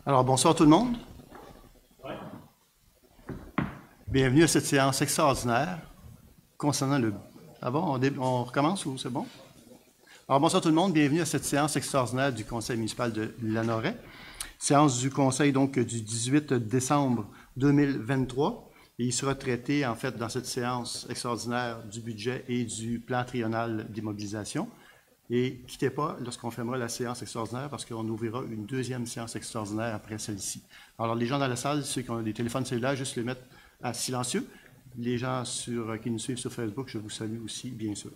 Alors, bonsoir tout le monde. Bienvenue à cette séance extraordinaire concernant le... Ah bon, on recommence ou c'est bon? Alors, bonsoir tout le monde. Bienvenue à cette séance extraordinaire du Conseil municipal de Lanoraie. Séance du Conseil, donc, du 18 décembre 2023. Et il sera traité, en fait, dans cette séance extraordinaire du budget et du plan triennal d'immobilisation. Et quittez pas lorsqu'on fermera la séance extraordinaire parce qu'on ouvrira une deuxième séance extraordinaire après celle-ci. Alors, les gens dans la salle, ceux qui ont des téléphones cellulaires, juste les mettre à silencieux. Les gens qui nous suivent sur Facebook, je vous salue aussi, bien sûr.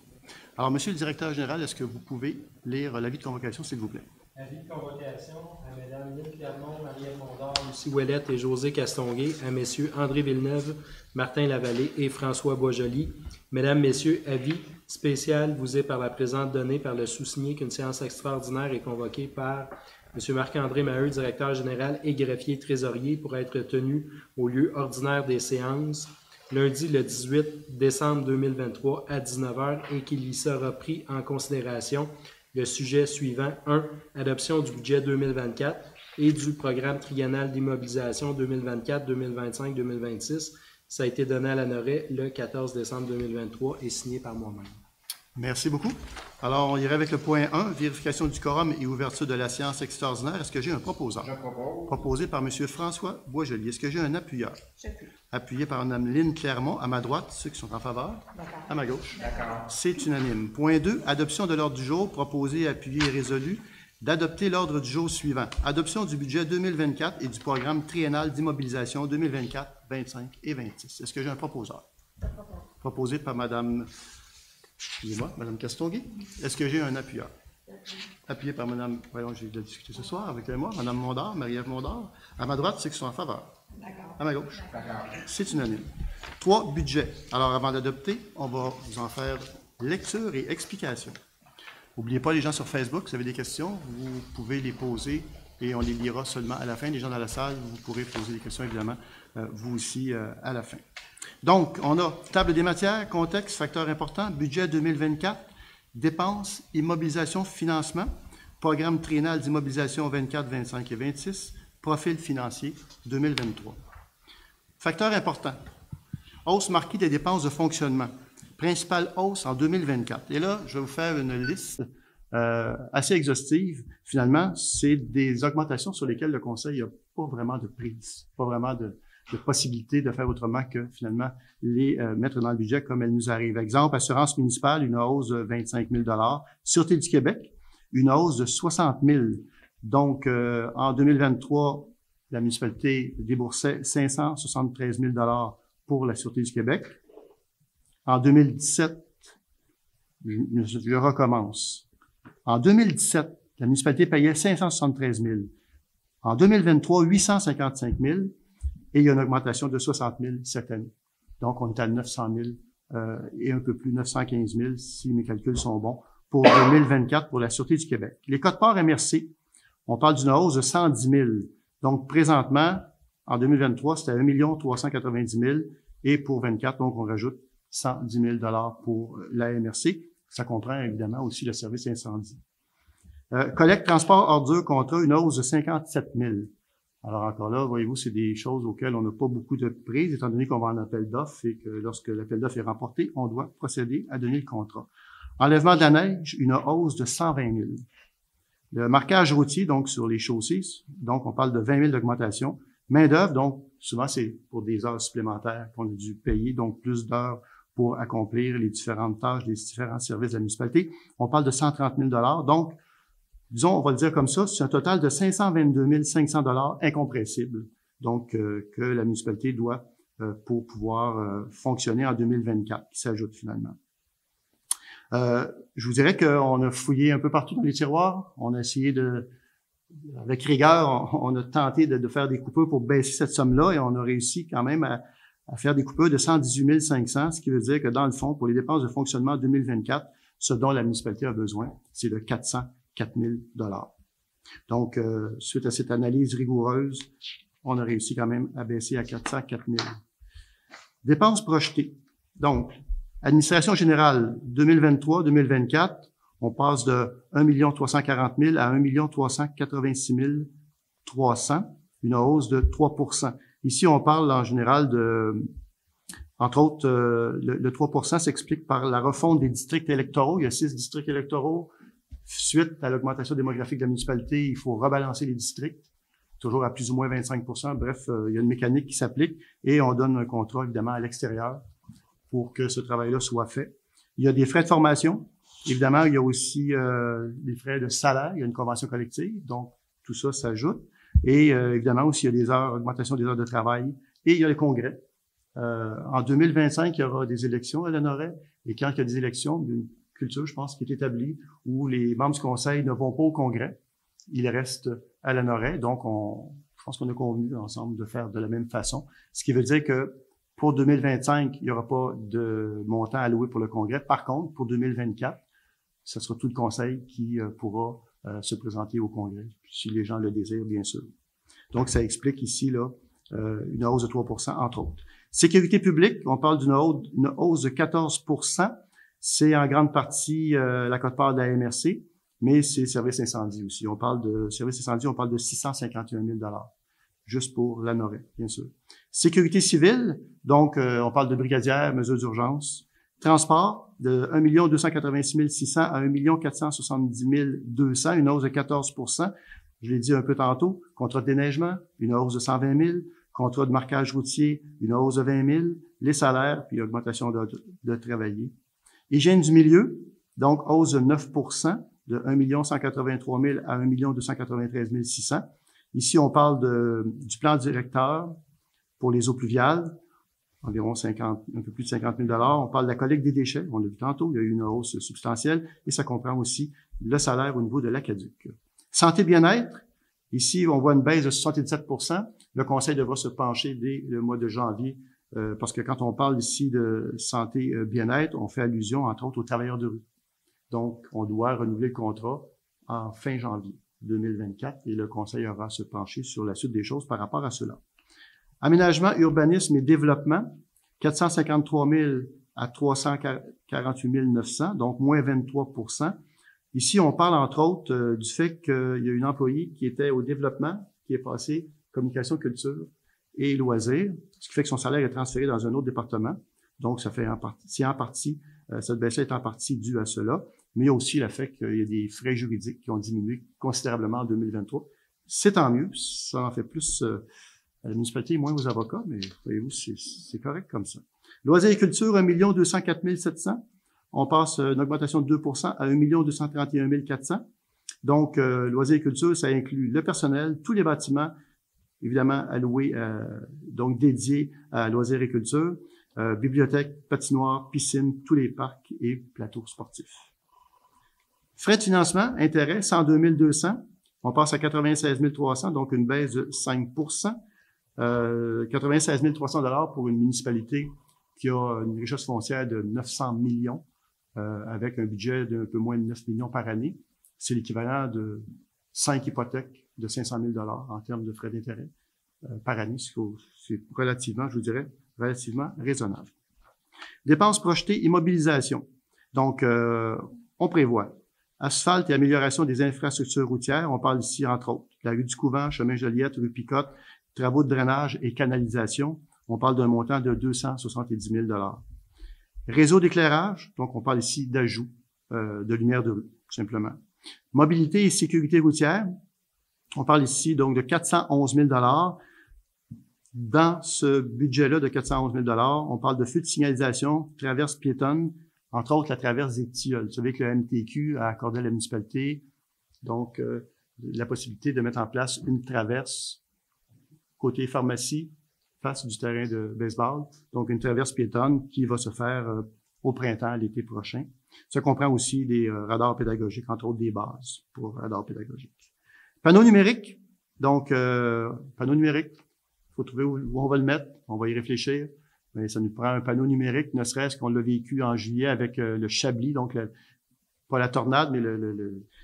Alors, Monsieur le Directeur général, est-ce que vous pouvez lire l'avis de convocation, s'il vous plaît? Avis de convocation à Mme Lynne Clermont, Marie-Ève Mondor, Lucie Ouellette et José Castonguay, à Messieurs André Villeneuve, Martin Lavallée et François Boisjoli. Mesdames, Messieurs, avis spécial vous est par la présente donnée par le sous-signé qu'une séance extraordinaire est convoquée par M. Marc-André Maheu, directeur général et greffier trésorier, pour être tenue au lieu ordinaire des séances, lundi le 18 décembre 2023 à 19h et qu'il y sera pris en considération le sujet suivant. 1. Adoption du budget 2024 et du programme triennal d'immobilisation 2024, 2025, 2026. Ça a été donné à Lanoraie le 14 décembre 2023 et signé par moi-même. Merci beaucoup. Alors, on irait avec le point 1, vérification du quorum et ouverture de la séance extraordinaire. Est-ce que j'ai un proposeur? Je propose. Proposé par M. François Boisjoli. Est-ce que j'ai un appuyeur? J'appuie. Appuyé par Mme Lynne Clermont, à ma droite, ceux qui sont en faveur. D'accord. À ma gauche. D'accord. C'est unanime. Point 2, adoption de l'ordre du jour, proposé, appuyé et résolu d'adopter l'ordre du jour suivant. Adoption du budget 2024 et du programme triennal d'immobilisation 2024, 25 et 26. Est-ce que j'ai un proposeur? Proposé par Mme... Excusez-moi, Mme Castonguay. Est-ce que j'ai un appuyeur? Appuyé par Mme... Voyons, j'ai de discuter ce soir avec moi. Mme Mondor, Marie-Ève Mondor. À ma droite, ceux qui sont en faveur. D'accord. À ma gauche. D'accord. C'est unanime. 3, budget. Alors, avant d'adopter, on va vous en faire lecture et explication. N'oubliez pas, les gens sur Facebook, vous avez des questions, vous pouvez les poser et on les lira seulement à la fin. Les gens dans la salle, vous pourrez poser des questions, évidemment, vous aussi, à la fin. Donc, on a table des matières, contexte, facteur important, budget 2024, dépenses, immobilisation, financement, programme triennal d'immobilisation 24, 25 et 26, profil financier 2023. Facteur important, hausse marquée des dépenses de fonctionnement. Principale hausse en 2024. Et là, je vais vous faire une liste assez exhaustive. Finalement, c'est des augmentations sur lesquelles le Conseil n'a pas vraiment de prise, pas vraiment de possibilité de faire autrement que finalement les mettre dans le budget comme elles nous arrivent. Exemple, assurance municipale, une hausse de 25 000 $. Sûreté du Québec, une hausse de 60 000 $. Donc, en 2023, la municipalité déboursait 573 000 $ pour la Sûreté du Québec. En 2017, je recommence. En 2017, la municipalité payait 573 000. En 2023, 855 000. Et il y a une augmentation de 60 000 cette année. Donc, on est à 900 000 et un peu plus, 915 000, si mes calculs sont bons, pour 2024 pour la Sûreté du Québec. Les codes-parts MRC, on parle d'une hausse de 110 000. Donc, présentement, en 2023, c'était 1 390 000. Et pour 2024, donc, on rajoute 110 000 $ pour la MRC. Ça comprend évidemment aussi le service incendie. Collecte, transport, ordures, contrat, une hausse de 57 000. Alors encore là, voyez-vous, c'est des choses auxquelles on n'a pas beaucoup de prise, étant donné qu'on va en appel d'offres et que lorsque l'appel d'offres est remporté, on doit procéder à donner le contrat. Enlèvement de la neige, une hausse de 120 000. Le marquage routier, donc sur les chaussées, donc on parle de 20 000 d'augmentation. Main-d'œuvre, donc souvent c'est pour des heures supplémentaires qu'on a dû payer, donc plus d'heures pour accomplir les différentes tâches des différents services de la municipalité. On parle de 130 000 $. Donc, disons, on va le dire comme ça, c'est un total de 522 500 $ incompressibles, donc que la municipalité doit pour pouvoir fonctionner en 2024, qui s'ajoute finalement. Je vous dirais qu'on a fouillé un peu partout dans les tiroirs, on a essayé avec rigueur, on a tenté de faire des coupures pour baisser cette somme-là et on a réussi quand même à faire des coupures de 118 500, ce qui veut dire que dans le fond, pour les dépenses de fonctionnement 2024, ce dont la municipalité a besoin, c'est de 404 000 $. Donc, suite à cette analyse rigoureuse, on a réussi quand même à baisser à 404 000. Dépenses projetées. Donc, administration générale 2023-2024, on passe de 1 340 000 à 1 386 300. une hausse de 3 %. Ici, on parle en général de, entre autres, le 3 % s'explique par la refonte des districts électoraux. Il y a 6 districts électoraux. Suite à l'augmentation démographique de la municipalité, il faut rebalancer les districts, toujours à plus ou moins 25 %. Bref, il y a une mécanique qui s'applique et on donne un contrat, évidemment, à l'extérieur pour que ce travail-là soit fait. Il y a des frais de formation. Évidemment, il y a aussi des frais de salaire. Il y a une convention collective, donc tout ça s'ajoute. Et évidemment aussi, il y a des heures, augmentation des heures de travail. Et il y a le congrès. En 2025, il y aura des élections à Lanoraie. Et quand il y a des élections, une culture, je pense, qui est établie, où les membres du conseil ne vont pas au congrès, ils restent à Lanoraie. Donc, je pense qu'on a convenu ensemble de faire de la même façon. Ce qui veut dire que pour 2025, il n'y aura pas de montant alloué pour le congrès. Par contre, pour 2024, ce sera tout le conseil qui pourra se présenter au congrès, si les gens le désirent, bien sûr. Donc, ça explique ici là une hausse de 3 % entre autres. Sécurité publique, on parle d'une hausse de 14 %. C'est en grande partie la quote-part de la MRC, mais c'est service incendie aussi. On parle de service incendie, on parle de 651 000 $, juste pour Lanoraie, bien sûr. Sécurité civile, donc on parle de brigadière, mesures d'urgence. Transport, de 1 286 600 à 1 470 200, une hausse de 14 %. Je l'ai dit un peu tantôt. Contrat de déneigement, une hausse de 120 000. Contrat de marquage routier, une hausse de 20 000. Les salaires, puis augmentation de travailler. Hygiène du milieu, donc hausse de 9 %, de 1 183 000 à 1 293 600. Ici, on parle du plan directeur pour les eaux pluviales, environ un peu plus de 50 000 $. On parle de la collecte des déchets, on l'a vu tantôt, il y a eu une hausse substantielle, et ça comprend aussi le salaire au niveau de l'Aqueduc. Santé bien-être, ici, on voit une baisse de 77 %. Le conseil devra se pencher dès le mois de janvier, parce que quand on parle ici de santé bien-être, on fait allusion, entre autres, aux travailleurs de rue. Donc, on doit renouveler le contrat en fin janvier 2024, et le conseil aura se pencher sur la suite des choses par rapport à cela. Aménagement, urbanisme et développement, 453 000 à 348 900, donc moins 23 %. Ici, on parle entre autres du fait qu'il y a une employée qui était au développement, qui est passée communication, culture et loisirs, ce qui fait que son salaire est transféré dans un autre département. Donc, ça fait en partie, cette baisse-là est en partie due à cela, mais il y a aussi le fait qu'il y a des frais juridiques qui ont diminué considérablement en 2023. C'est tant mieux, ça en fait plus à la municipalité, moins aux avocats, mais voyez-vous, c'est correct comme ça. Loisirs et culture, 1 204 700. On passe une augmentation de 2 % à 1 231 400. Donc, loisirs et culture, ça inclut le personnel, tous les bâtiments, évidemment alloués, donc dédiés à loisirs et culture, bibliothèque, patinoire, piscine, tous les parcs et plateaux sportifs. Frais de financement, intérêt, 102 200. On passe à 96 300, donc une baisse de 5 %. 96 300 $ pour une municipalité qui a une richesse foncière de 900 millions, avec un budget d'un peu moins de 9 millions par année. C'est l'équivalent de 5 hypothèques de 500 000 $ en termes de frais d'intérêt par année. C'est relativement, je vous dirais, relativement raisonnable. Dépenses projetées, immobilisation. Donc, on prévoit asphalte et amélioration des infrastructures routières. On parle ici, entre autres, la rue du Couvent, chemin Joliette, rue Picotte, travaux de drainage et canalisation. On parle d'un montant de 270 000 $. Réseau d'éclairage, donc on parle ici d'ajout de lumière de rue, tout simplement. Mobilité et sécurité routière, on parle ici donc de 411 000 $. Dans ce budget-là de 411 000 $, on parle de feux de signalisation, traverse piétonne, entre autres la traverse des Tilleuls. Vous savez que le MTQ a accordé à la municipalité donc la possibilité de mettre en place une traverse côté pharmacie, face du terrain de baseball, donc une traverse piétonne qui va se faire au printemps, l'été prochain. Ça comprend aussi des radars pédagogiques, entre autres des bases pour radars pédagogiques. Panneau numérique, donc panneau numérique, il faut trouver où on va le mettre, on va y réfléchir, mais ça nous prend un panneau numérique, ne serait-ce qu'on l'a vécu en juillet avec le Chablis, donc pas la tornade, mais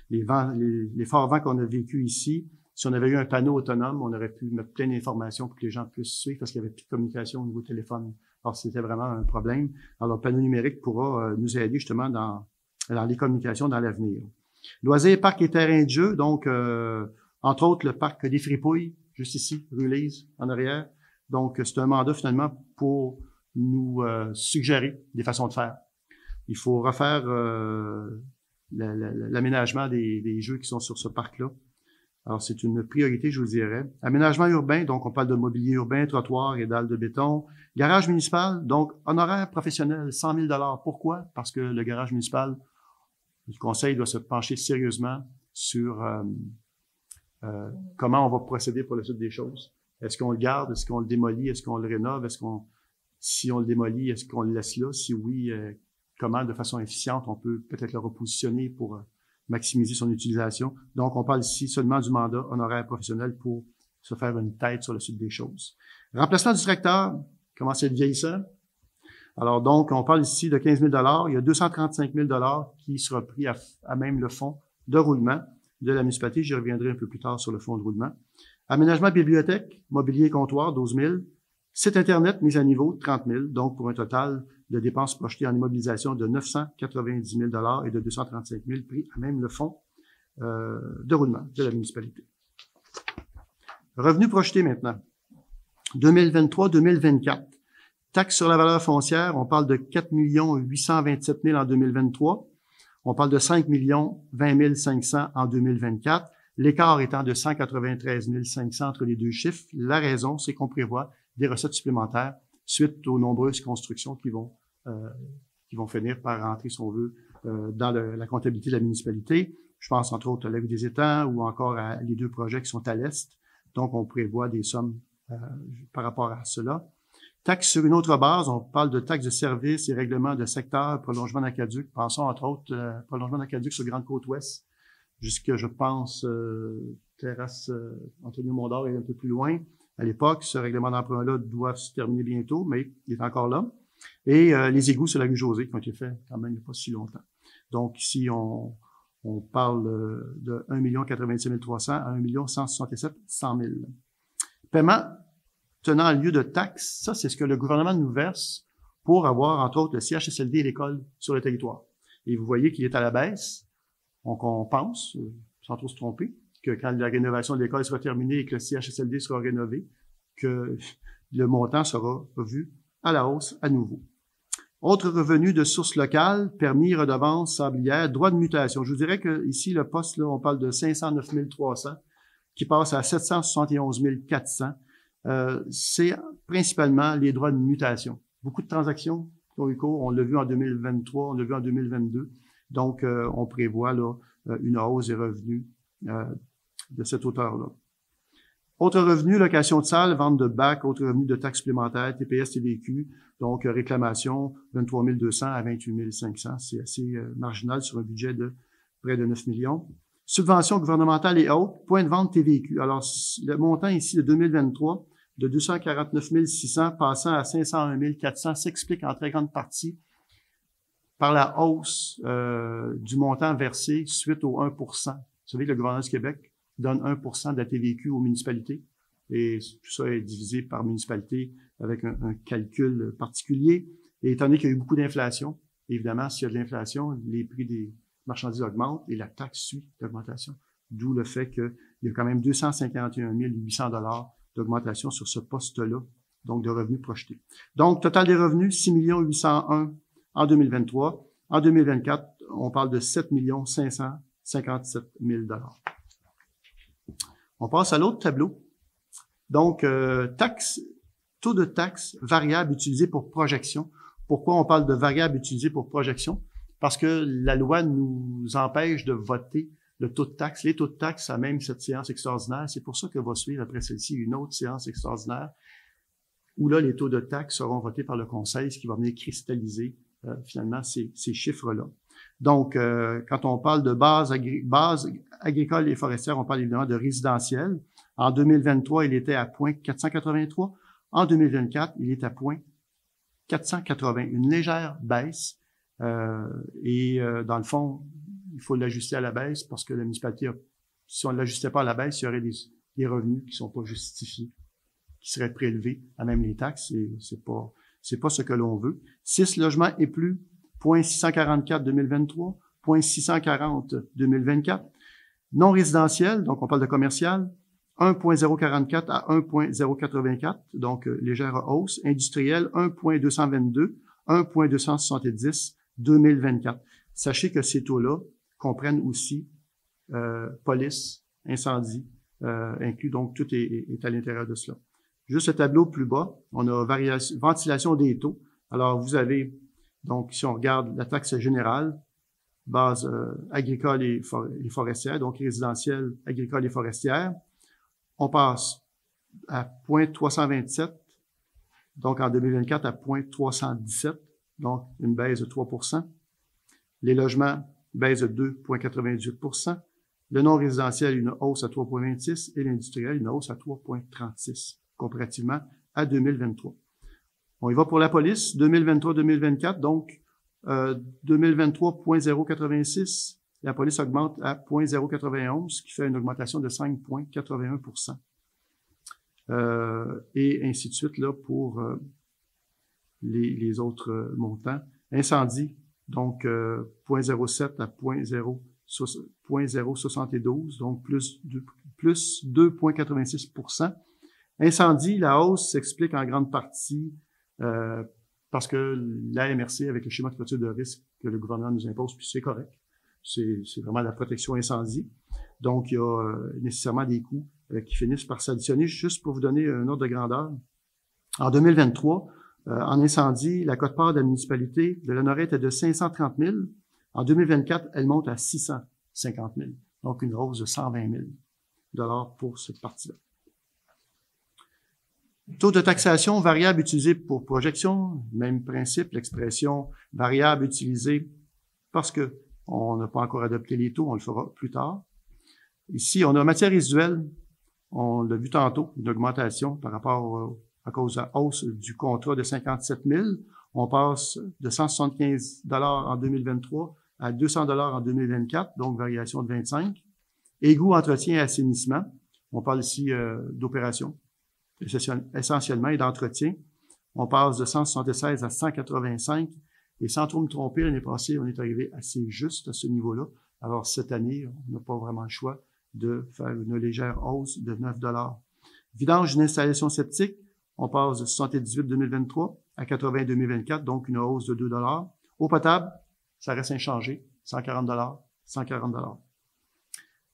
les forts vents qu'on a vécu ici. Si on avait eu un panneau autonome, on aurait pu mettre plein d'informations pour que les gens puissent suivre parce qu'il n'y avait plus de communication au niveau téléphone. Alors, c'était vraiment un problème. Alors, le panneau numérique pourra nous aider justement dans les communications dans l'avenir. Loisirs, parcs et terrains de jeu. Donc, entre autres, le parc des Fripouilles. juste ici, rue Lise, en arrière. Donc, c'est un mandat finalement pour nous suggérer des façons de faire. Il faut refaire l'aménagement des jeux qui sont sur ce parc-là. Alors, c'est une priorité, je vous dirais. Aménagement urbain, donc on parle de mobilier urbain, trottoir et dalles de béton. Garage municipal, donc honoraire professionnel, 100 000 $. Pourquoi? Parce que le garage municipal, le conseil doit se pencher sérieusement sur comment on va procéder pour la suite des choses. Est-ce qu'on le garde? Est-ce qu'on le démolit? Est-ce qu'on le rénove? Si on le démolit, est-ce qu'on le laisse là? Si oui, comment, de façon efficiente, on peut peut-être le repositionner pour maximiser son utilisation. Donc, on parle ici seulement du mandat honoraire professionnel pour se faire une tête sur la suite des choses. Remplacement du directeur, commence à être vieillissant. Alors, donc, on parle ici de 15 000 $. Il y a 235 000 $ qui sera pris à même le fonds de roulement de la municipalité. J'y reviendrai un peu plus tard sur le fonds de roulement. Aménagement bibliothèque, mobilier et comptoir, 12 000 $. Site Internet, mise à niveau, 30 000 $. Donc, pour un total de dépenses projetées en immobilisation de 990 000 $ et de 235 000 $ pris à même le fonds de roulement de la municipalité. Revenus projetés maintenant. 2023-2024. Taxe sur la valeur foncière, on parle de 4 827 000 en 2023. On parle de 5 20 500 en 2024. L'écart étant de 193 500 entre les deux chiffres. La raison, c'est qu'on prévoit des recettes supplémentaires suite aux nombreuses constructions qui vont finir par rentrer, si on veut, dans la comptabilité de la municipalité. Je pense entre autres à la vue des étangs ou encore à les deux projets qui sont à l'est. Donc, on prévoit des sommes par rapport à cela. Taxe sur une autre base, on parle de taxes de services et règlements de secteur, prolongement d'Aqueduc. Pensons entre autres prolongement d'Aqueduc sur Grande Côte-Ouest, jusque, je pense, terrasse Antonio Mondor est un peu plus loin. À l'époque, ce règlement d'emprunt-là doit se terminer bientôt, mais il est encore là. Et les égouts sur la rue José qui ont été faits quand même il n'y a pas si longtemps. Donc, ici, on parle de 1 096 300 à 1 167 100 000. Paiement tenant lieu de taxes, ça, c'est ce que le gouvernement nous verse pour avoir, entre autres, le CHSLD et l'école sur le territoire. Et vous voyez qu'il est à la baisse. Donc, on pense, sans trop se tromper, que quand la rénovation de l'école sera terminée et que le CHSLD sera rénové, que le montant sera revu à la hausse à nouveau. Autres revenus de sources locales, permis, redevances, sablières, droits de mutation. Je vous dirais que ici, le poste, là, on parle de 509 300 qui passe à 771 400. C'est principalement les droits de mutation. Beaucoup de transactions qui ont eu cours. On l'a vu en 2023, on l'a vu en 2022. Donc, on prévoit là une hausse des revenus de cette hauteur-là. Autres revenus, location de salle, vente de bacs, autres revenus de taxes supplémentaires, TPS, TVQ, donc réclamation 23 200 à 28 500. C'est assez marginal sur un budget de près de 9 millions. Subventions gouvernementales et autres, point de vente TVQ. Alors, le montant ici de 2023, de 249 600 passant à 501 400, s'explique en très grande partie par la hausse du montant versé suite au 1 %. Vous savez que le gouvernement du Québec donne 1 % de la TVQ aux municipalités et tout ça est divisé par municipalité avec un calcul particulier. Et étant donné qu'il y a eu beaucoup d'inflation, évidemment, s'il y a de l'inflation, les prix des marchandises augmentent et la taxe suit l'augmentation. D'où le fait qu'il y a quand même 251 800 $ d'augmentation sur ce poste-là, donc de revenus projetés. Donc, total des revenus, 6 801 en 2023. En 2024, on parle de 7 557 000 $. On passe à l'autre tableau. Donc, taux de taxe variable utilisé pour projection. Pourquoi on parle de variable utilisé pour projection? Parce que la loi nous empêche de voter le taux de taxe, les taux de taxe à même cette séance extraordinaire. C'est pour ça que va suivre après celle-ci une autre séance extraordinaire où là, les taux de taxe seront votés par le Conseil, ce qui va venir cristalliser finalement ces chiffres-là. Donc, quand on parle de base agricole et forestière, on parle évidemment de résidentiel. En 2023, il était à 0,483. En 2024, il est à 0,480. Une légère baisse. Dans le fond, il faut l'ajuster à la baisse parce que la municipalité, si on ne l'ajustait pas à la baisse, il y aurait des revenus qui ne sont pas justifiés, qui seraient prélevés à même les taxes. Et c'est pas ce que l'on veut. 6 logements et plus, 0,644 2023, 0,640 2024. Non résidentiel, donc on parle de commercial, 1,044 à 1,084, donc légère hausse. Industriel, 1,222, 1,270, 2024. Sachez que ces taux-là comprennent aussi police, incendie, inclus, donc tout est à l'intérieur de cela. Juste le tableau plus bas, on a ventilation des taux. Alors, vous avez, donc, si on regarde la taxe générale, base agricole et forestière, donc résidentielle, agricole et forestière, on passe à 0,327, donc en 2024 à 0,317, donc une baisse de 3 %. Les logements baissent de 2,98 %. Le non-résidentiel, une hausse à 3,26 et l'industriel, une hausse à 3,36 comparativement à 2023. On y va pour la police, 2023-2024, donc 2023, 0,086. La police augmente à 0,091, ce qui fait une augmentation de 5,81 %. Et ainsi de suite là pour les autres montants. Incendie, donc 0,07 à 0,072, donc plus 2,86 %. Incendie, la hausse s'explique en grande partie parce que la MRC, avec le schéma de clôture de risque que le gouvernement nous impose, puis c'est correct. C'est vraiment la protection incendie. Donc, il y a nécessairement des coûts qui finissent par s'additionner. Juste pour vous donner un ordre de grandeur, en 2023, en incendie, la quote-part de la municipalité de Lanoraie était de 530 000. En 2024, elle monte à 650 000. Donc, une hausse de 120 000 $ pour cette partie-là. Taux de taxation variable utilisé pour projection, même principe, l'expression variable utilisée parce que on n'a pas encore adopté les taux, on le fera plus tard. Ici, on a matière résiduelle, on l'a vu tantôt, une augmentation par rapport à cause de la hausse du contrat de 57 000. On passe de 175 $ en 2023 à 200 $ en 2024, donc variation de 25. Égouts, entretien et assainissement, on parle ici d'opération essentiellement et d'entretien. On passe de 176 à 185 et sans trop me tromper, l'année passée, on est arrivé assez juste à ce niveau-là. Alors cette année, on n'a pas vraiment le choix de faire une légère hausse de 9 $. Vidange d'une installation septique, on passe de 78 2023 à 80 2024, donc une hausse de 2 $. Eau potable, ça reste inchangé, 140 $, 140 $.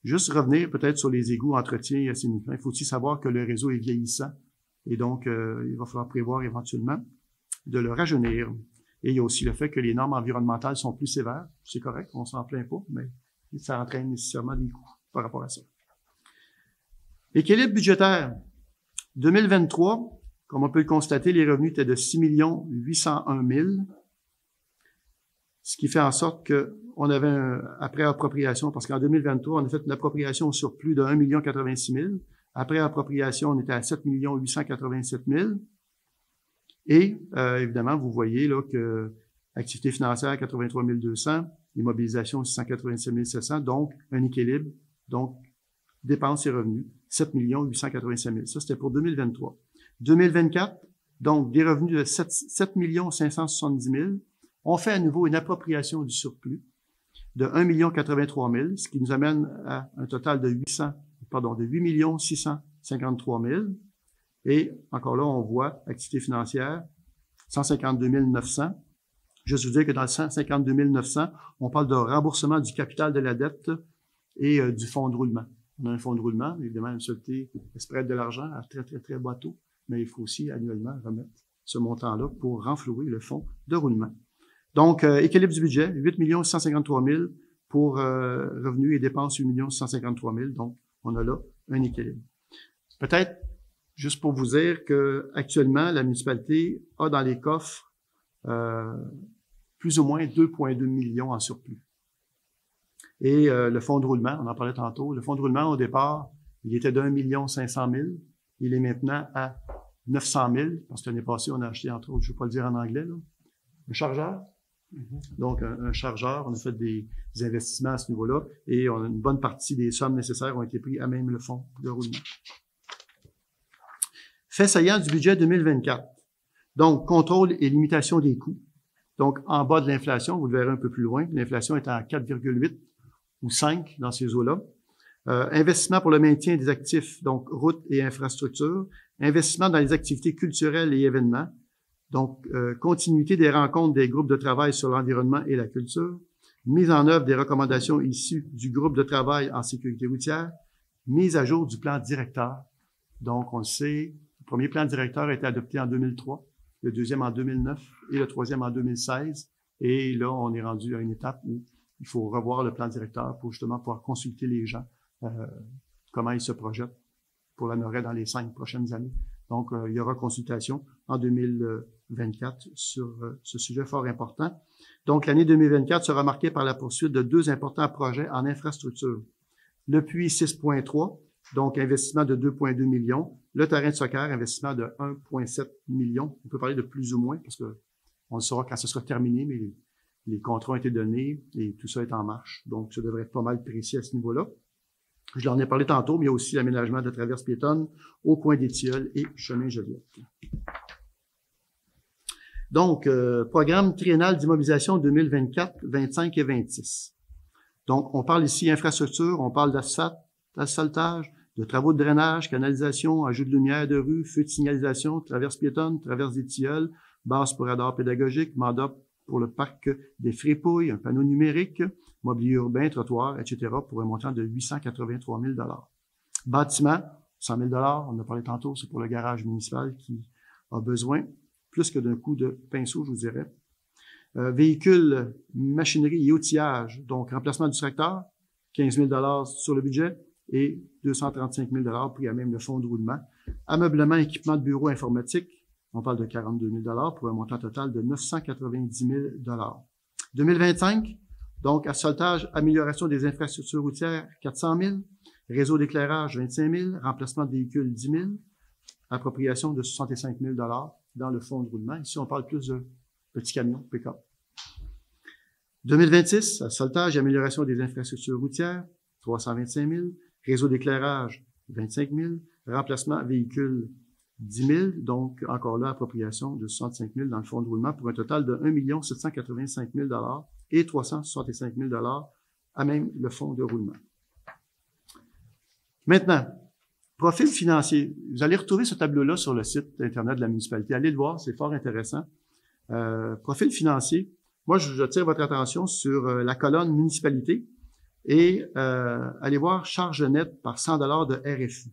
Juste revenir peut-être sur les égouts, entretien et assainissement. Il faut aussi savoir que le réseau est vieillissant et donc il va falloir prévoir éventuellement de le rajeunir. Et il y a aussi le fait que les normes environnementales sont plus sévères. C'est correct, on s'en plaint pas, mais ça entraîne nécessairement des coûts par rapport à ça. Équilibre budgétaire. 2023, comme on peut le constater, les revenus étaient de 6 801 000, ce qui fait en sorte qu'on avait après appropriation, parce qu'en 2023, on a fait une appropriation au surplus de 1 086 000. Après appropriation, on était à 7 887 000. Et évidemment, vous voyez là que activité financière 83 200, immobilisation 687 700, donc un équilibre, donc dépenses et revenus 7 885 000. Ça, c'était pour 2023. 2024, donc des revenus de 7 570 000. On fait à nouveau une appropriation du surplus de 1 083 000, ce qui nous amène à un total de 8 653 000. Et encore là, on voit activité financière, 152 900. Juste vous dire que dans le 152 900, on parle de remboursement du capital de la dette et du fonds de roulement. On a un fonds de roulement, évidemment, la municipalité se prête de l'argent à très, très, très bas taux, mais il faut aussi annuellement remettre ce montant-là pour renflouer le fonds de roulement. Donc, équilibre du budget, 8 653 000 pour revenus et dépenses, 8 653 000. Donc, on a là un équilibre. Peut-être, juste pour vous dire que actuellement, la municipalité a dans les coffres plus ou moins 2,2 millions en surplus. Et le fonds de roulement, on en parlait tantôt, le fonds de roulement, au départ, il était d'1 500 000. Il est maintenant à 900 000, parce que l'année passée, on a acheté, entre autres, je ne vais pas le dire en anglais, là, un chargeur. Donc, un chargeur, on a fait des investissements à ce niveau-là et on a une bonne partie des sommes nécessaires ont été prises à même le fonds de roulement. Fait saillant du budget 2024. Donc, contrôle et limitation des coûts. Donc, en bas de l'inflation, vous le verrez un peu plus loin, l'inflation est à 4,8 ou 5 dans ces eaux-là. Investissement pour le maintien des actifs, donc routes et infrastructures. Investissement dans les activités culturelles et événements. Donc, continuité des rencontres des groupes de travail sur l'environnement et la culture. Mise en œuvre des recommandations issues du groupe de travail en sécurité routière. Mise à jour du plan directeur. Donc, on le sait, le premier plan directeur a été adopté en 2003, le deuxième en 2009 et le troisième en 2016. Et là, on est rendu à une étape où il faut revoir le plan directeur pour justement pouvoir consulter les gens, comment ils se projettent pour la Norée dans les 5 prochaines années. Donc, il y aura consultation en 2024 sur ce sujet fort important. Donc, l'année 2024 sera marquée par la poursuite de 2 importants projets en infrastructure. Le puits 6.3, donc investissement de 2,2 millions. Le terrain de soccer, investissement de 1,7 million. On peut parler de plus ou moins parce que on le saura quand ce sera terminé, mais les contrats ont été donnés et tout ça est en marche. Donc, ça devrait être pas mal précis à ce niveau-là. Je l'en ai parlé tantôt, mais il y a aussi l'aménagement de traverses piétonnes au coin des Tilleuls et chemin Joliette. Donc, programme triennal d'immobilisation 2024, 25 et 26. Donc, on parle ici infrastructure, on parle d'asphaltage, de travaux de drainage, canalisation, ajout de lumière de rue, feux de signalisation, traverses piétonnes, traverses des Tilleuls, base pour radar pédagogique, mandat pour le parc des Frépouilles, un panneau numérique, mobilier urbain, trottoir, etc., pour un montant de 883 000 $. Bâtiment, 100 000 $, on en a parlé tantôt, c'est pour le garage municipal qui a besoin, plus que d'un coup de pinceau, je vous dirais. Véhicules, machinerie et outillage, donc remplacement du tracteur, 15 000 $ sur le budget et 235 000 $ pris à même le fonds de roulement. Ameublement, équipement de bureau informatique, on parle de 42 000 $ pour un montant total de 990 000 $. 2025, donc asphaltage, amélioration des infrastructures routières, 400 000 $, réseau d'éclairage, 25 000 $, remplacement de véhicules, 10 000 $, appropriation de 65 000 $ dans le fonds de roulement. Ici, on parle plus de petits camions, pick-up. 2026, asphaltage et amélioration des infrastructures routières, 325 000 $, réseau d'éclairage, 25 000 $, remplacement véhicules, 10 000 $, donc encore là, appropriation de 65 000 $ dans le fonds de roulement pour un total de 1 785 000 $ et 365 000 $ à même le fonds de roulement. Maintenant, profil financier. Vous allez retrouver ce tableau-là sur le site Internet de la municipalité. Allez le voir, c'est fort intéressant. Profil financier. Moi, j'attire votre attention sur la colonne municipalité et allez voir charge nette par 100 $ de RFU.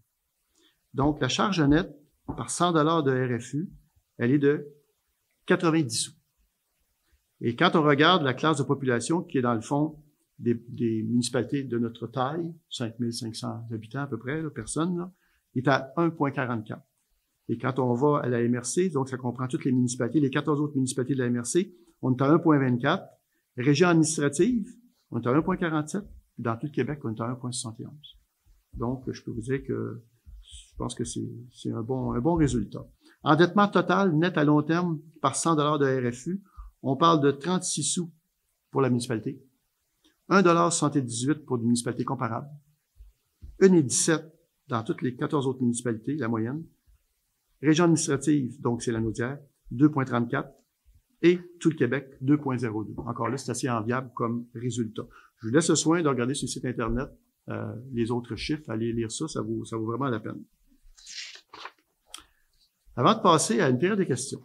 Donc, la charge nette par 100 $ de RFU, elle est de 90 sous. Et quand on regarde la classe de population qui est dans le fond des municipalités de notre taille, 5 500 habitants à peu près, là, personnes, là, est à 1,44. Et quand on va à la MRC, donc ça comprend toutes les municipalités, les 14 autres municipalités de la MRC, on est à 1,24. Région administrative, on est à 1,47. Dans tout le Québec, on est à 1,71. Donc, je peux vous dire que je pense que c'est un bon résultat. Endettement total net à long terme par 100 $ de RFU, on parle de 36 sous pour la municipalité, 1,78 $ pour des municipalités comparables, 1,17 $ dans toutes les 14 autres municipalités, la moyenne. Région administrative, donc c'est la nôtière, 2,34 et tout le Québec, 2,02. Encore là, c'est assez enviable comme résultat. Je vous laisse le soin de regarder sur le site Internet les autres chiffres, allez lire ça, ça vaut vraiment la peine. Avant de passer à une période de questions,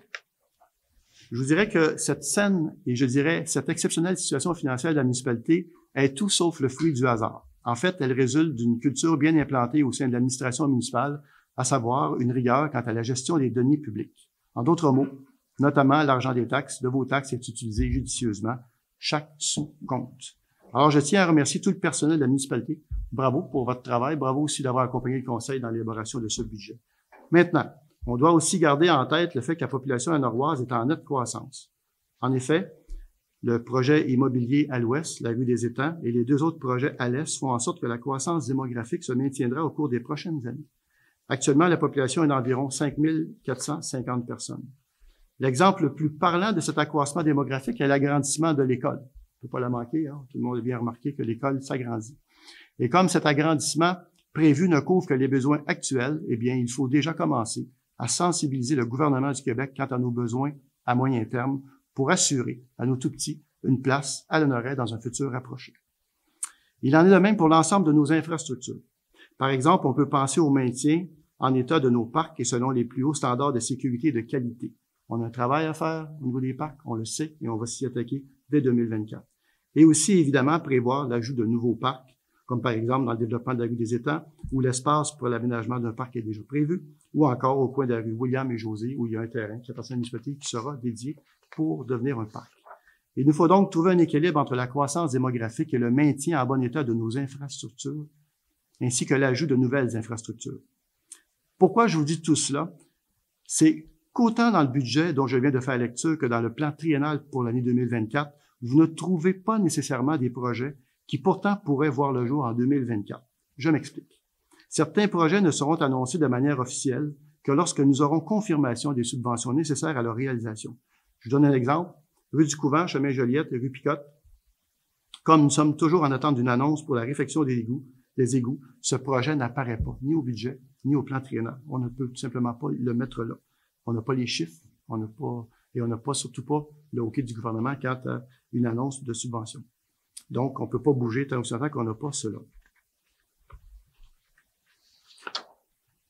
je vous dirais que cette saine et je dirais cette exceptionnelle situation financière de la municipalité est tout sauf le fruit du hasard. En fait, elle résulte d'une culture bien implantée au sein de l'administration municipale, à savoir une rigueur quant à la gestion des deniers publics. En d'autres mots, notamment l'argent des taxes, de vos taxes est utilisé judicieusement. Chaque sou compte. Alors, je tiens à remercier tout le personnel de la municipalité. Bravo pour votre travail. Bravo aussi d'avoir accompagné le conseil dans l'élaboration de ce budget. Maintenant, on doit aussi garder en tête le fait que la population hanovroise est en nette croissance. En effet, le projet immobilier à l'ouest, la rue des Étangs, et les 2 autres projets à l'est font en sorte que la croissance démographique se maintiendra au cours des prochaines années. Actuellement, la population est d'environ 5 450 personnes. L'exemple le plus parlant de cet accroissement démographique est l'agrandissement de l'école. On ne peut pas la manquer, hein? Tout le monde a bien remarqué que l'école s'agrandit. Et comme cet agrandissement prévu ne couvre que les besoins actuels, eh bien, il faut déjà commencer à sensibiliser le gouvernement du Québec quant à nos besoins à moyen terme pour assurer à nos tout-petits une place à l'honoraire dans un futur rapproché. Il en est de même pour l'ensemble de nos infrastructures. Par exemple, on peut penser au maintien en état de nos parcs et selon les plus hauts standards de sécurité et de qualité. On a un travail à faire au niveau des parcs, on le sait, et on va s'y attaquer dès 2024. Et aussi, évidemment, prévoir l'ajout de nouveaux parcs, comme par exemple dans le développement de la rue des Étangs, où l'espace pour l'aménagement d'un parc est déjà prévu, ou encore au coin de la rue William et José, où il y a un terrain qui appartient à l'université qui sera dédié pour devenir un parc. Il nous faut donc trouver un équilibre entre la croissance démographique et le maintien en bon état de nos infrastructures, ainsi que l'ajout de nouvelles infrastructures. Pourquoi je vous dis tout cela? C'est qu'autant dans le budget dont je viens de faire lecture que dans le plan triennal pour l'année 2024, vous ne trouvez pas nécessairement des projets qui pourtant pourraient voir le jour en 2024. Je m'explique. Certains projets ne seront annoncés de manière officielle que lorsque nous aurons confirmation des subventions nécessaires à leur réalisation. Je vous donne un exemple. Rue du Couvent, chemin Joliette et rue Picotte. Comme nous sommes toujours en attente d'une annonce pour la réfection des égouts, ce projet n'apparaît pas, ni au budget, ni au plan triennal. On ne peut tout simplement pas le mettre là. On n'a pas les chiffres, on n'a pas surtout pas le OK du gouvernement quant à une annonce de subvention. Donc, on ne peut pas bouger tant que qu'on n'a pas cela.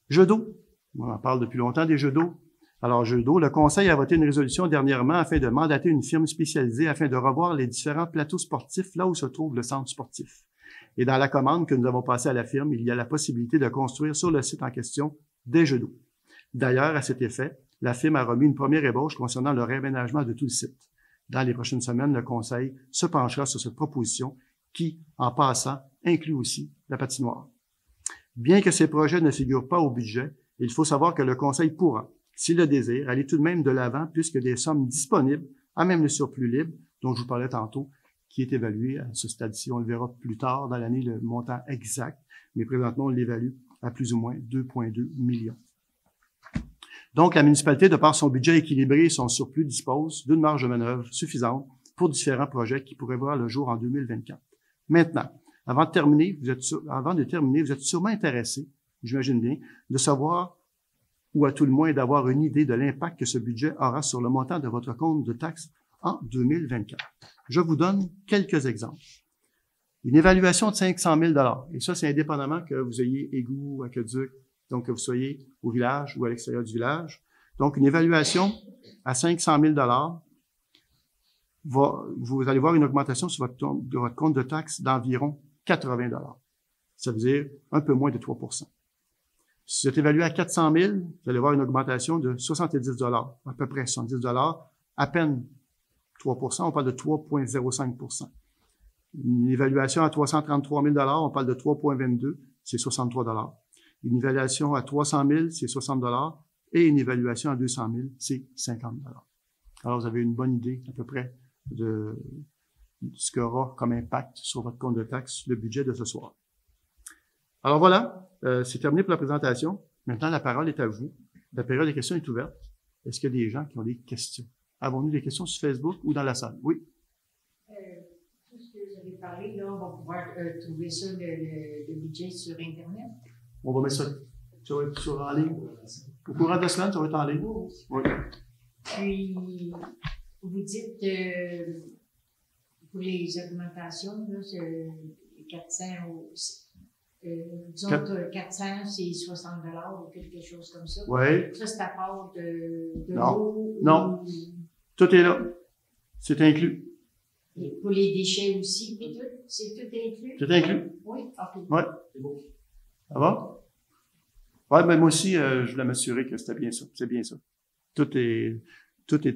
Jeux d'eau. On en parle depuis longtemps des jeux d'eau. Alors, jeux d'eau, le Conseil a voté une résolution dernièrement afin de mandater une firme spécialisée afin de revoir les différents plateaux sportifs là où se trouve le centre sportif. Et dans la commande que nous avons passée à la firme, il y a la possibilité de construire sur le site en question des jeux d'eau. D'ailleurs, à cet effet, la firme a remis une première ébauche concernant le réaménagement de tout le site. Dans les prochaines semaines, le Conseil se penchera sur cette proposition qui, en passant, inclut aussi la patinoire. Bien que ces projets ne figurent pas au budget, il faut savoir que le Conseil pourra, s'il le désire, aller tout de même de l'avant puisque des sommes disponibles, à même le surplus libre, dont je vous parlais tantôt, qui est évalué à ce stade-ci. On le verra plus tard dans l'année, le montant exact, mais présentement, on l'évalue à plus ou moins 2,2 millions. Donc, la municipalité, de par son budget équilibré et son surplus, dispose d'une marge de manœuvre suffisante pour différents projets qui pourraient voir le jour en 2024. Maintenant, avant de terminer, vous êtes sûrement intéressé, j'imagine bien, de savoir, ou à tout le moins d'avoir une idée de l'impact que ce budget aura sur le montant de votre compte de taxes en 2024. Je vous donne quelques exemples. Une évaluation de 500 000 $, et ça, c'est indépendamment que vous ayez égout, aqueduc, donc que vous soyez au village ou à l'extérieur du village. Donc, une évaluation à 500 000 $, vous allez voir une augmentation sur votre compte de taxes d'environ 80 $. Ça veut dire un peu moins de 3 %. Si vous êtes évalué à 400 000, vous allez voir une augmentation de 70 $, à peu près 70 $, à peine 3 %, on parle de 3,05 %. Une évaluation à 333 000 $, on parle de 3,22 %, c'est 63 $. Une évaluation à 300 000, c'est 60 $, et une évaluation à 200 000, c'est 50 $. Alors, vous avez une bonne idée à peu près de ce qu'aura comme impact sur votre compte de taxes le budget de ce soir. Alors voilà, c'est terminé pour la présentation. Maintenant, la parole est à vous. La période des questions est ouverte. Est-ce qu'il y a des gens qui ont des questions? Avons-nous des questions sur Facebook ou dans la salle? Oui. Tout ce que vous avez parlé, là, on va pouvoir trouver ça, le budget sur Internet. On va mettre ça va être en ligne. Au courant de la semaine, ça va être en ligne. Oui. Puis, vous dites pour les augmentations, là, c'est 400 disons que 400, c'est 60 $ ou quelque chose comme ça. Oui. Ça, c'est à part de l'eau? Non. Tout est là. C'est inclus. Et pour les déchets aussi, puis tout, c'est tout inclus? Tout inclus. Oui, OK. Oui. C'est beau. Ça va? Oui, mais moi aussi, je voulais m'assurer que c'était bien ça. C'est bien ça. Tout est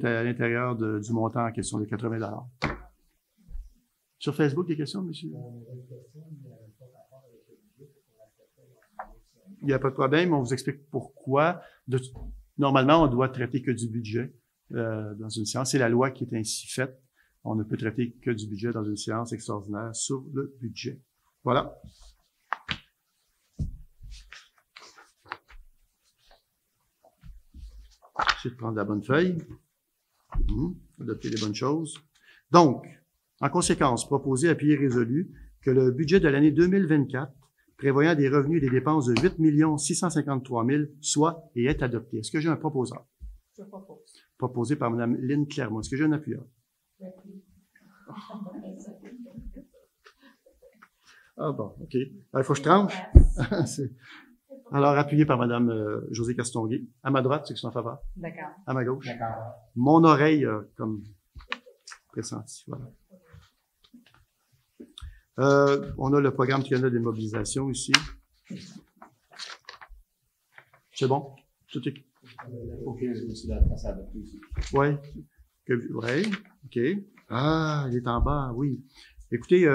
à l'intérieur du montant en question de 80 $. Sur Facebook, des questions, monsieur? Il n'y a pas de problème, on vous explique pourquoi. Normalement, on doit traiter que du budget dans une séance. C'est la loi qui est ainsi faite. On ne peut traiter que du budget dans une séance extraordinaire sur le budget. Voilà. J'essaie de prendre la bonne feuille. Adopter les bonnes choses. Donc, en conséquence, proposer, appuyer, résolu que le budget de l'année 2024 prévoyant des revenus et des dépenses de 8 653 000 soit et est adopté. Est-ce que j'ai un proposeur? Je propose. Proposé par Mme Lynne Clermont. Est-ce que j'ai un appuyeur? Ah bon, OK. Il faut que je tranche. Alors, appuyé par Mme Josée Castonguay. À ma droite, ceux qui sont en faveur. D'accord. À ma gauche. D'accord. Mon oreille, comme pressenti. Voilà. On a le programme triennal des mobilisations ici. C'est bon? Tout est... OK, c'est la trace à adopter aussi. Oui. Oui. OK. Ah, il est en bas, oui. Écoutez,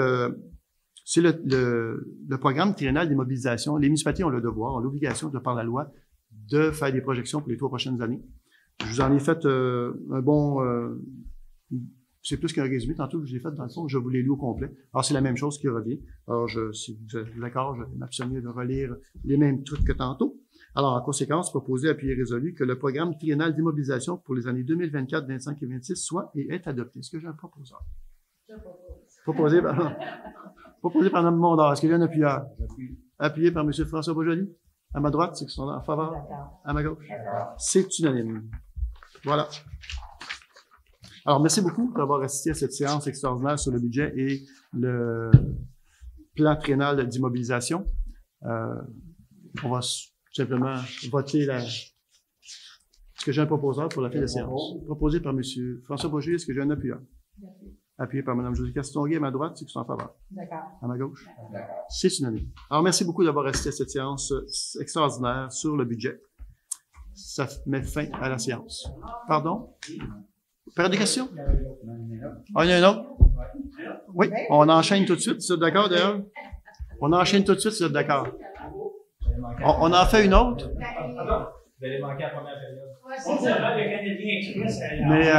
c'est le programme triennal des mobilisations. Les municipalités ont le devoir, ont l'obligation, de par la loi, de faire des projections pour les 3 prochaines années. Je vous en ai fait un bon... c'est plus qu'un résumé. Tantôt que je l'ai fait, dans le fond, je vous l'ai lu au complet. Alors, c'est la même chose qui revient. Alors, si vous êtes d'accord, je vais m'abstenir de relire les mêmes trucs que tantôt. Alors, en conséquence, proposé, appuyé, résolu que le programme triennal d'immobilisation pour les années 2024, 25 et 26 soit et est adopté. Est-ce que j'ai un proposeur? Proposé par Mme Mondor. Est-ce qu'il y a un appuyeur? Appuyé par M. François Boisjoli. À ma droite, ceux qui sont en faveur. À ma gauche. C'est unanime. Voilà. Alors, merci beaucoup d'avoir assisté à cette séance extraordinaire sur le budget et le plan triennal d'immobilisation. On va simplement voter la... Est-ce que j'ai un proposeur pour la fin de la séance? Proposé par M. François Boisjoli. Est-ce que j'ai un appuyeur? Appuyé par Mme Josée Castonguay à ma droite, ceux qui sont en faveur. D'accord. À ma gauche. C'est unanime. Alors, merci beaucoup d'avoir assisté à cette séance extraordinaire sur le budget. Ça met fin à la séance. Pardon? Période de questions? Ah, il y en a un autre? Oui, on enchaîne tout de suite, si vous êtes d'accord, d'ailleurs? On enchaîne tout de suite, si vous êtes d'accord. On en fait une autre? Vous allez manquer la première période. Mais,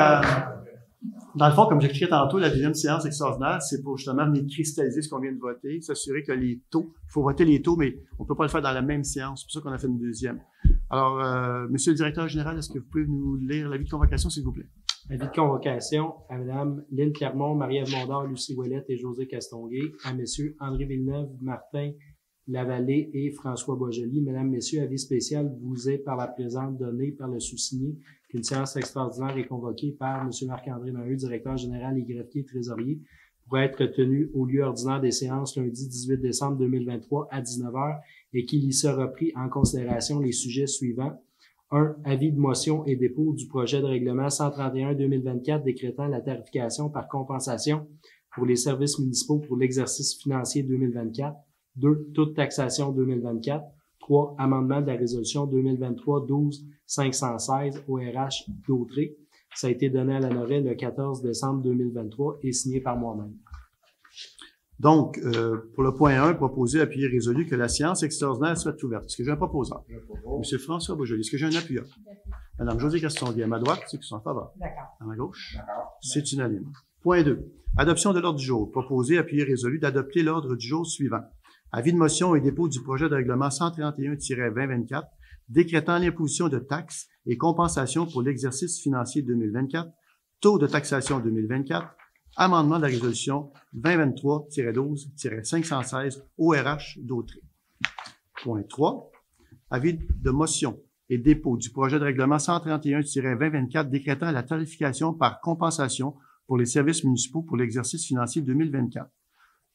dans le fond, comme j'expliquais tantôt, la deuxième séance extraordinaire, c'est pour justement venir cristalliser ce qu'on vient de voter, s'assurer que les taux, il faut voter les taux, mais on ne peut pas le faire dans la même séance. C'est pour ça qu'on a fait une deuxième. Alors, Monsieur le directeur général, est-ce que vous pouvez nous lire l'avis de convocation, s'il vous plaît? Avis de convocation à Mme Lynne Clermont, Marie-Ève Mondor, Lucie Ouellette et Josée Castonguay, à Messieurs André Villeneuve, Martin Lavallée et François Boisjoli. Mesdames, Messieurs, avis spécial vous est par la présente donné par le sous-signé qu'une séance extraordinaire est convoquée par M. Marc-André Maheu, directeur général et greffier trésorier, pour être tenue au lieu ordinaire des séances lundi 18 décembre 2023 à 19h et qu'il y sera pris en considération les sujets suivants. 1. Avis de motion et dépôt du projet de règlement 131-2024 décrétant la tarification par compensation pour les services municipaux pour l'exercice financier 2024. 2. Toute taxation 2024. 3. Amendement de la résolution 2023-12-516 ORH d'Autré. Ça a été donné à l'honoré le 14 décembre 2023 et signé par moi-même. Donc, pour le point 1, proposé, appuyé, résolu que la séance extraordinaire soit ouverte. Est-ce que j'ai un proposeur? M. François Boisjoli. Est-ce que j'ai un appuyeur? Mme Josée Castonguay. À ma droite, ceux qui sont en faveur. D'accord. À ma gauche. C'est unanime. Point 2. Adoption de l'ordre du jour. Proposé, appuyé, résolu d'adopter l'ordre du jour suivant. Avis de motion et dépôt du projet de règlement 131-2024 décrétant l'imposition de taxes et compensations pour l'exercice financier 2024, taux de taxation 2024, amendement de la résolution 2023-12-516 ORH d'Autré. Point 3. Avis de motion et dépôt du projet de règlement 131-2024 décrétant la tarification par compensation pour les services municipaux pour l'exercice financier 2024.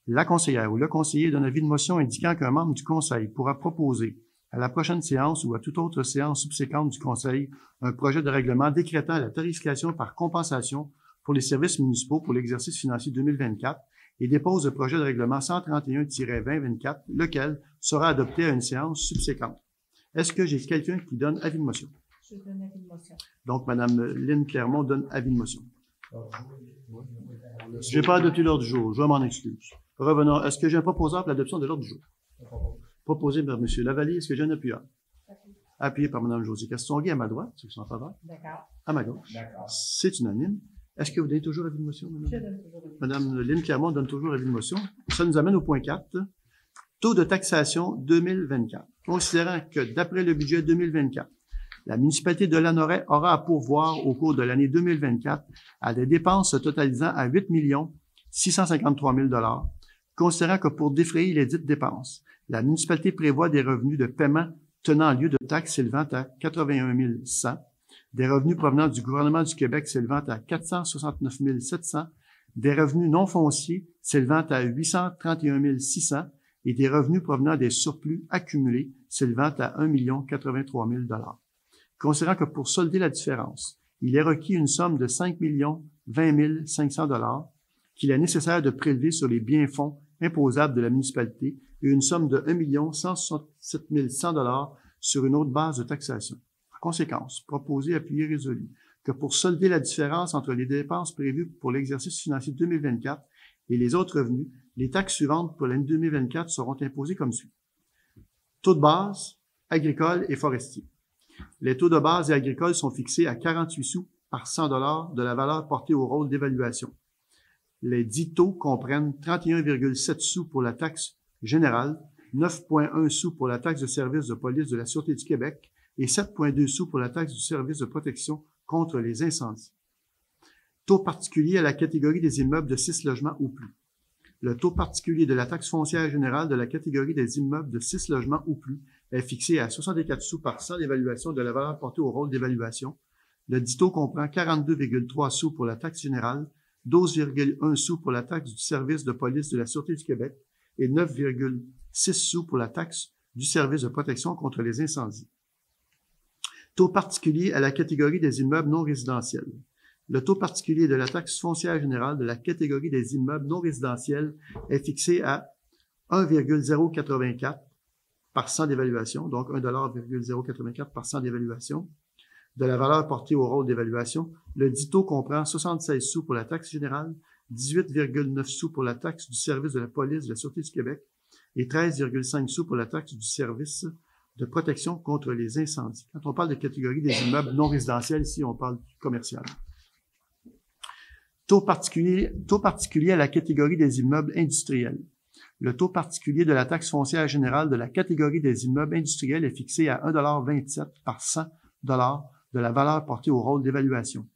La conseillère ou le conseiller donne avis de motion indiquant qu'un membre du conseil pourra proposer à la prochaine séance ou à toute autre séance subséquente du conseil un projet de règlement décrétant la tarification par compensation pour les services municipaux pour l'exercice financier 2024 et dépose le projet de règlement 131-2024, lequel sera adopté à une séance subséquente. Est-ce que j'ai quelqu'un qui donne avis de motion? Je donne avis de motion. Donc, Mme Lynne Clermont donne avis de motion. Je n'ai pas adopté l'ordre du jour, je m'en excuse. Revenons. Est-ce que j'ai un proposeur pour l'adoption de l'ordre du jour? Proposé par M. Lavallée. Est-ce que j'ai un appuyeur? Appuyé par Mme Josée Castonguay à ma droite, ceux qui sont en faveur. D'accord. À ma gauche. C'est unanime. Est-ce que vous donnez toujours avis de motion, Mme? Je donne toujours avis. Mme Lynne Clermont donne toujours avis de motion. Ça nous amène au point 4. Taux de taxation 2024. Considérant que d'après le budget 2024, la municipalité de Lanoraie aura à pourvoir au cours de l'année 2024 à des dépenses totalisant à 8 653 000 $, considérant que pour défrayer les dites dépenses, la municipalité prévoit des revenus de paiement tenant lieu de taxes s'élevant à 81 100, des revenus provenant du gouvernement du Québec s'élevant à 469 700, des revenus non fonciers s'élevant à 831 600, et des revenus provenant des surplus accumulés s'élevant à 1 083 000 $. Considérant que pour solder la différence, il est requis une somme de 5 020 500 $ qu'il est nécessaire de prélever sur les biens-fonds imposables de la municipalité et une somme de 1 167 100 $ sur une autre base de taxation. En conséquence, proposé, appuyé, résolu que pour solder la différence entre les dépenses prévues pour l'exercice financier 2024 et les autres revenus, les taxes suivantes pour l'année 2024 seront imposées comme suit. Taux de base, agricole et forestier. Les taux de base et agricoles sont fixés à 48 sous par 100 $ de la valeur portée au rôle d'évaluation. Les dits taux comprennent 31,7 sous pour la taxe générale, 9,1 sous pour la taxe de service de police de la Sûreté du Québec et 7,2 sous pour la taxe du service de protection contre les incendies. Taux particulier à la catégorie des immeubles de 6 logements ou plus. Le taux particulier de la taxe foncière générale de la catégorie des immeubles de 6 logements ou plus est fixé à 64 sous par 100 d'évaluation de la valeur portée au rôle d'évaluation. Le dit taux comprend 42,3 sous pour la taxe générale, 12,1 sous pour la taxe du service de police de la Sûreté du Québec et 9,6 sous pour la taxe du service de protection contre les incendies. Taux particulier à la catégorie des immeubles non résidentiels. Le taux particulier de la taxe foncière générale de la catégorie des immeubles non résidentiels est fixé à 1,084 par 100 d'évaluation, donc 1,084 par 100 d'évaluation de la valeur portée au rôle d'évaluation. Le dit taux comprend 76 sous pour la taxe générale, 18,9 sous pour la taxe du service de la police de la Sûreté du Québec et 13,5 sous pour la taxe du service de protection contre les incendies. Quand on parle de catégorie des immeubles non résidentiels, ici, on parle du commercial. Taux particulier à la catégorie des immeubles industriels. Le taux particulier de la taxe foncière générale de la catégorie des immeubles industriels est fixé à 1,27 $ par 100 $ de la valeur portée au rôle d'évaluation.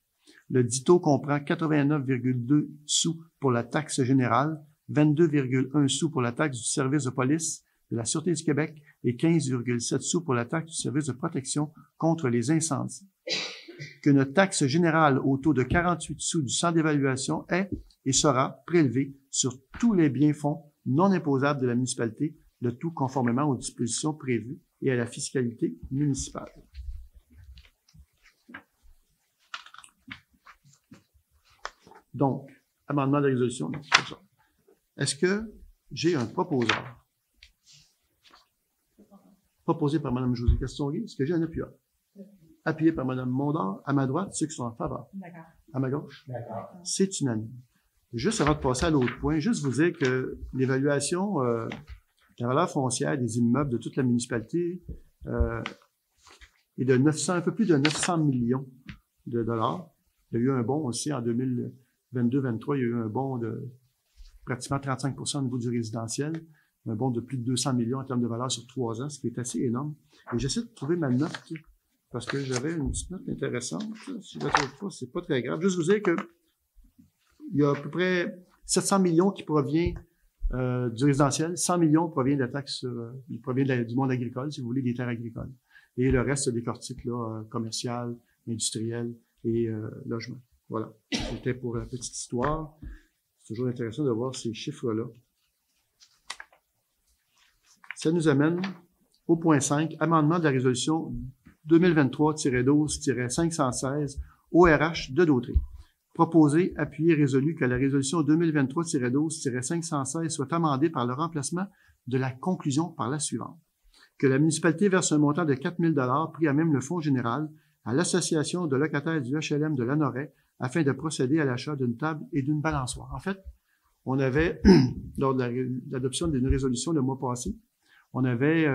Le dit taux comprend 89,2 sous pour la taxe générale, 22,1 sous pour la taxe du service de police de la Sûreté du Québec et 15,7 sous pour la taxe du service de protection contre les incendies. Qu'une taxe générale au taux de 48 sous du 100 d'évaluation est et sera prélevée sur tous les biens-fonds non imposables de la municipalité, le tout conformément aux dispositions prévues et à la fiscalité municipale. Donc, amendement de résolution. Est-ce que j'ai un proposeur? Proposé par Mme Josée Castonguay. Est-ce que j'ai un appuyeur? Appuyé par Mme Mondor. À ma droite, ceux qui sont en faveur. D'accord. À ma gauche? D'accord. C'est unanime. Juste avant de passer à l'autre point, juste vous dire que l'évaluation de la valeur foncière des immeubles de toute la municipalité est de 900, un peu plus de 900 millions de dollars. Il y a eu un bond aussi en 2022-2023, il y a eu un bond de pratiquement 35 % au niveau du résidentiel, un bond de plus de 200 millions en termes de valeur sur 3 ans, ce qui est assez énorme. Et j'essaie de trouver ma note, parce que j'avais une petite note intéressante. Si je la trouve pas, c'est pas très grave. Juste vous dire que il y a à peu près 700 millions qui provient du résidentiel, 100 millions provient de la taxe, il provient du monde agricole, si vous voulez, des terres agricoles. Et le reste, des décortique là, commercial, industriel et logement. Voilà. C'était pour la petite histoire. C'est toujours intéressant de voir ces chiffres-là. Ça nous amène au point 5, amendement de la résolution 2023-12-516 ORH de Dautré. Proposé, appuyé, résolu que la résolution 2023-12-516 soit amendée par le remplacement de la conclusion par la suivante. Que la municipalité verse un montant de 4 000 $ pris à même le fonds général à l'association de locataires du HLM de Lanoret afin de procéder à l'achat d'une table et d'une balançoire. En fait, on avait, lors de l'adoption d'une résolution le mois passé, on avait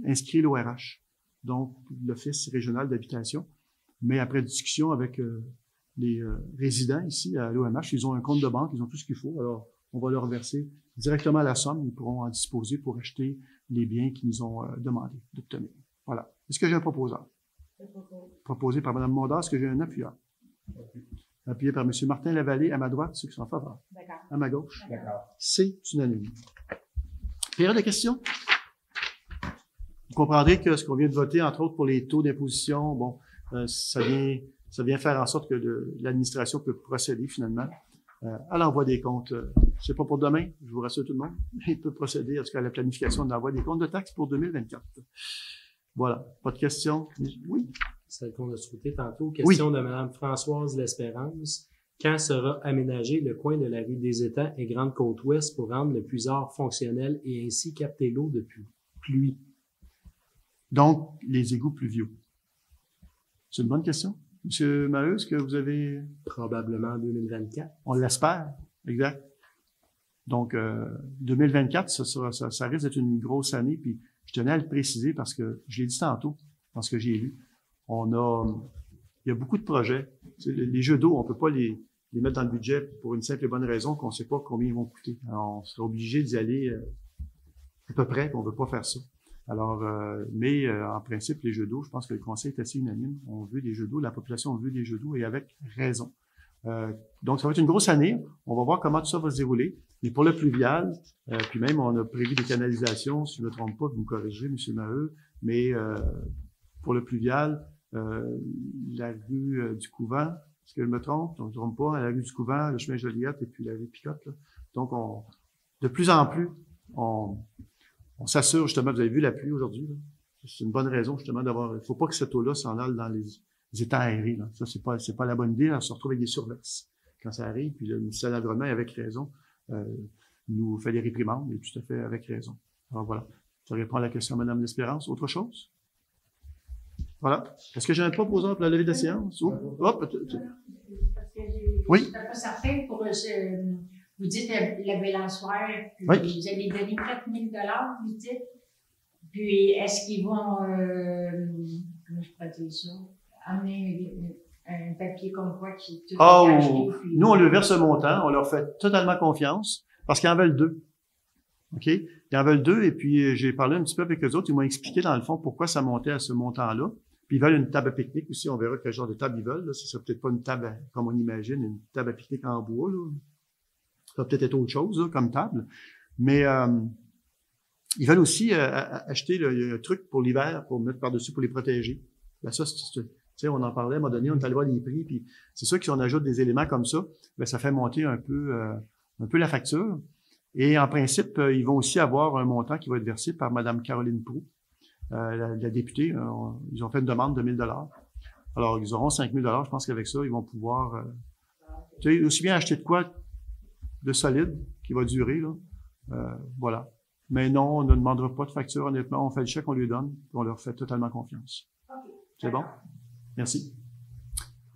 inscrit l'ORH, donc l'Office régional d'habitation, mais après discussion avec les résidents ici à l'OMH, ils ont un compte de banque, ils ont tout ce qu'il faut, alors on va leur verser directement la somme, ils pourront en disposer pour acheter les biens qu'ils nous ont demandé d'obtenir. Voilà. Est-ce que j'ai un proposeur? Proposé par Mme Mondor. Est-ce que j'ai un appuyeur? Appuyé par M. Martin Lavallée à ma droite, ceux qui sont en faveur. D'accord. À ma gauche. D'accord. C'est unanime. Période de questions? Vous comprendrez que ce qu'on vient de voter, entre autres pour les taux d'imposition, bon, ça vient faire en sorte que l'administration peut procéder finalement. à l'envoi des comptes. C'est pas pour demain, je vous rassure tout le monde. Il peut procéder à ce qu'à la planification de l'envoi des comptes de taxes pour 2024. Voilà. Pas de questions? Oui. Celle qu'on a sautée tantôt. Question de Mme Françoise L'Espérance. Quand sera aménagé le coin de la rue des Étangs et Grande-Côte-Ouest pour rendre le puisard fonctionnel et ainsi capter l'eau de pluie? Donc, les égouts pluviaux. C'est une bonne question. Monsieur Maheu, est-ce que vous avez... Probablement en 2024. On l'espère, exact. Donc, 2024, ça risque d'être une grosse année, puis je tenais à le préciser parce que, je l'ai dit tantôt, parce que j'ai lu, il y a beaucoup de projets. Les jeux d'eau, on peut pas les mettre dans le budget pour une simple et bonne raison qu'on sait pas combien ils vont coûter. Alors, on serait obligé d'y aller à peu près, puis on veut pas faire ça. Alors, en principe, les jeux d'eau, je pense que le Conseil est assez unanime. On veut des jeux d'eau, la population veut des jeux d'eau et avec raison. Donc, ça va être une grosse année. On va voir comment tout ça va se dérouler. Mais pour le pluvial, puis même, on a prévu des canalisations, si je ne me trompe pas, vous me corrigerez, M. Maheu, mais pour le pluvial, la rue du Couvent, est-ce que je me trompe? Je ne me trompe pas, la rue du Couvent, le chemin Joliette et puis la rue Picotte. Là. Donc, de plus en plus, on s'assure justement, vous avez vu la pluie aujourd'hui, là. C'est une bonne raison justement d'avoir. Il ne faut pas que cette eau-là s'en aille dans les étangs aérés. Là. Ça, c'est pas la bonne idée. Là. On se retrouve avec des surverses quand ça arrive. Puis le ministère de l'Environnement, avec raison, nous fait des réprimandes, et tout à fait avec raison. Alors voilà. Ça répond à la question de Mme L'Espérance. Autre chose? Voilà. Est-ce que j'ai un proposant pour la levée de la séance? Oui. Je ne suis pas certain pour vous dites la balançoire, puis oui. Vous allez donner 4 000 $, vous dites. Puis, est-ce qu'ils vont, comment je pourrais dire ça, amener un papier comme quoi qui est tout acheté, puis... Nous, on leur verse un montant, on leur fait totalement confiance, parce qu'ils en veulent 2. OK? Ils en veulent 2, et puis j'ai parlé un petit peu avec eux autres, ils m'ont expliqué dans le fond pourquoi ça montait à ce montant-là. Puis ils veulent une table à pique-nique aussi, on verra quel genre de table ils veulent. Là. Ce sera peut-être pas une table, comme on imagine, une table à pique-nique en bois, là. Ça va peut-être être autre chose, là, comme table. Mais ils veulent aussi acheter un truc pour l'hiver, pour mettre par-dessus, pour les protéger. Ben ça, tu sais, on en parlait à un moment donné, on est allé voir les prix, puis c'est sûr que si on ajoute des éléments comme ça, ben ça fait monter un peu la facture. Et en principe, ils vont aussi avoir un montant qui va être versé par Mme Caroline Proulx, la députée. Ils ont fait une demande de 1 000 $. Alors, ils auront 5 000 $. Je pense qu'avec ça, ils vont pouvoir tu sais, aussi bien acheter de quoi de solide, qui va durer, là. Voilà. Mais non, on ne demandera pas de facture, honnêtement. On fait le chèque, on lui donne, puis on leur fait totalement confiance. C'est bon? Merci.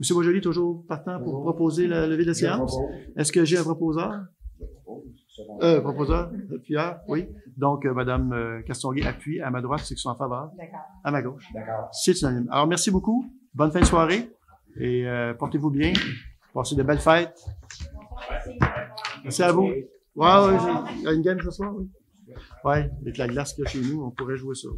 M. Boisjoli, toujours partant pour proposer la levée de la séance? Est-ce que j'ai un proposeur? Proposeur? Pierre? Oui. Donc, Mme Castonguay appuie. À ma droite, c'est qu'ils sont en faveur. D'accord. À ma gauche. D'accord. C'est unanime. Alors, merci beaucoup. Bonne fin de soirée. Et portez-vous bien. Passez de belles fêtes. Merci à vous. Ouais, il y a une game ce soir, oui. Ouais, avec la glace qu'il y a chez nous, on pourrait jouer ça. Ouais.